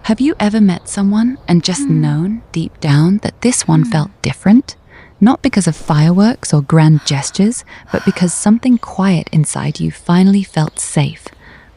Have you ever met someone and just known deep down that this one felt different? Not because of fireworks or grand gestures, but because something quiet inside you finally felt safe.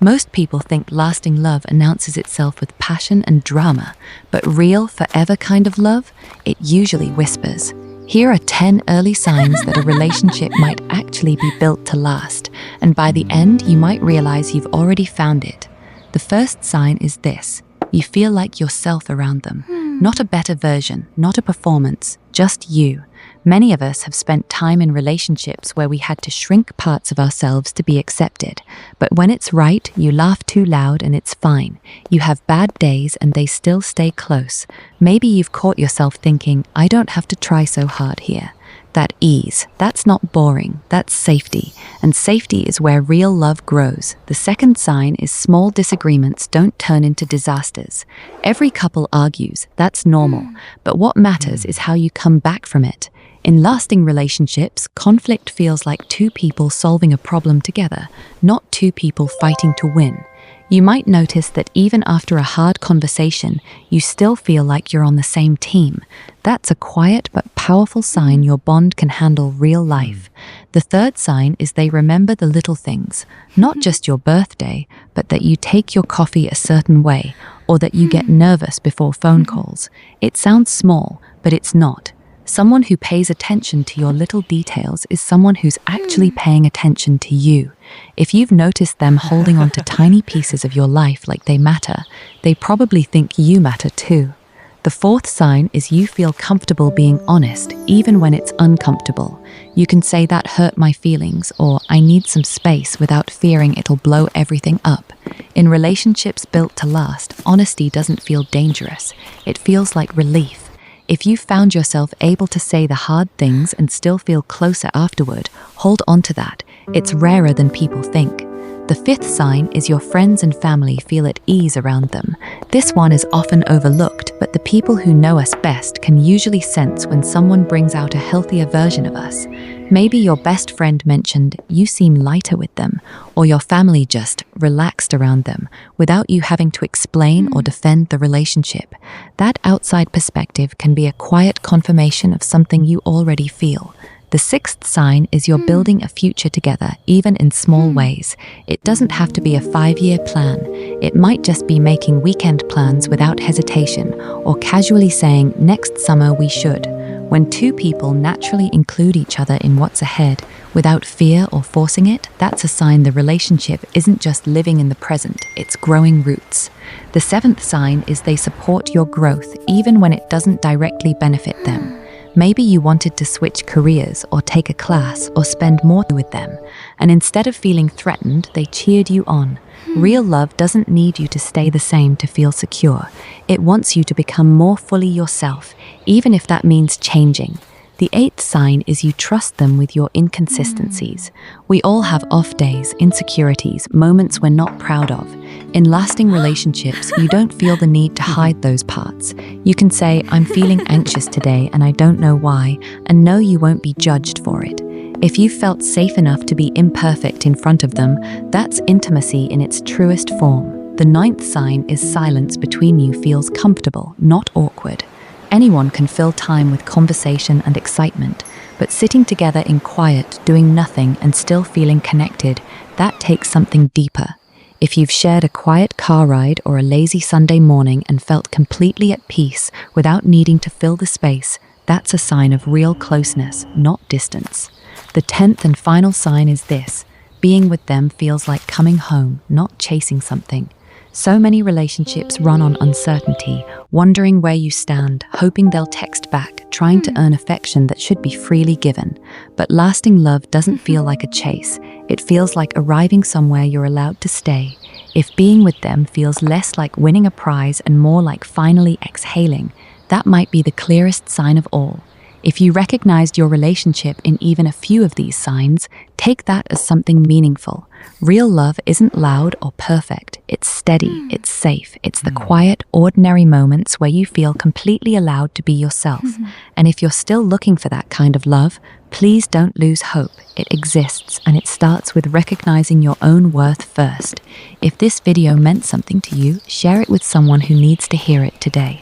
Most people think lasting love announces itself with passion and drama, but real, forever kind of love, it usually whispers. Here are 10 early signs that a relationship might actually be built to last, and by the end, you might realize you've already found it. The first sign is this: you feel like yourself around them. Not a better version, not a performance, just you. Many of us have spent time in relationships where we had to shrink parts of ourselves to be accepted. But when it's right, you laugh too loud and it's fine. You have bad days and they still stay close. Maybe you've caught yourself thinking, I don't have to try so hard here. That ease, that's not boring, that's safety. And safety is where real love grows. The second sign is small disagreements don't turn into disasters. Every couple argues, that's normal. But what matters is how you come back from it. In lasting relationships, conflict feels like two people solving a problem together, not two people fighting to win. You might notice that even after a hard conversation, you still feel like you're on the same team. That's a quiet but powerful sign your bond can handle real life. The third sign is they remember the little things, not just your birthday, but that you take your coffee a certain way, or that you get nervous before phone calls. It sounds small, but it's not. Someone who pays attention to your little details is someone who's actually paying attention to you. If you've noticed them holding on to tiny pieces of your life like they matter, they probably think you matter too. The fourth sign is you feel comfortable being honest, even when it's uncomfortable. You can say that hurt my feelings, or I need some space without fearing it'll blow everything up. In relationships built to last, honesty doesn't feel dangerous. It feels like relief. If you found yourself able to say the hard things and still feel closer afterward, hold on to that. It's rarer than people think. The fifth sign is your friends and family feel at ease around them. This one is often overlooked, but the people who know us best can usually sense when someone brings out a healthier version of us. Maybe your best friend mentioned you seem lighter with them, or your family just relaxed around them without you having to explain or defend the relationship. That outside perspective can be a quiet confirmation of something you already feel. The sixth sign is you're building a future together, even in small ways. It doesn't have to be a 5-year plan. It might just be making weekend plans without hesitation, or casually saying, next summer we should. When two people naturally include each other in what's ahead, without fear or forcing it, that's a sign the relationship isn't just living in the present, it's growing roots. The seventh sign is they support your growth, even when it doesn't directly benefit them. Maybe you wanted to switch careers or take a class or spend more with them, and instead of feeling threatened, they cheered you on. Real love doesn't need you to stay the same to feel secure. It wants you to become more fully yourself, even if that means changing. The eighth sign is you trust them with your inconsistencies. We all have off days, insecurities, moments we're not proud of. In lasting relationships, you don't feel the need to hide those parts. You can say, I'm feeling anxious today and I don't know why, and know you won't be judged for it. If you felt safe enough to be imperfect in front of them, that's intimacy in its truest form. The ninth sign is silence between you feels comfortable, not awkward. Anyone can fill time with conversation and excitement, but sitting together in quiet, doing nothing and still feeling connected, that takes something deeper. If you've shared a quiet car ride or a lazy Sunday morning and felt completely at peace without needing to fill the space, that's a sign of real closeness, not distance. The 10th and final sign is this: being with them feels like coming home, not chasing something. So many relationships run on uncertainty, wondering where you stand, hoping they'll text back, trying to earn affection that should be freely given. But lasting love doesn't feel like a chase. It feels like arriving somewhere you're allowed to stay. If being with them feels less like winning a prize and more like finally exhaling, that might be the clearest sign of all. If you recognized your relationship in even a few of these signs, take that as something meaningful. Real love isn't loud or perfect. It's steady, it's safe. It's the quiet, ordinary moments where you feel completely allowed to be yourself. And if you're still looking for that kind of love, please don't lose hope. It exists, and it starts with recognizing your own worth first. If this video meant something to you, share it with someone who needs to hear it today.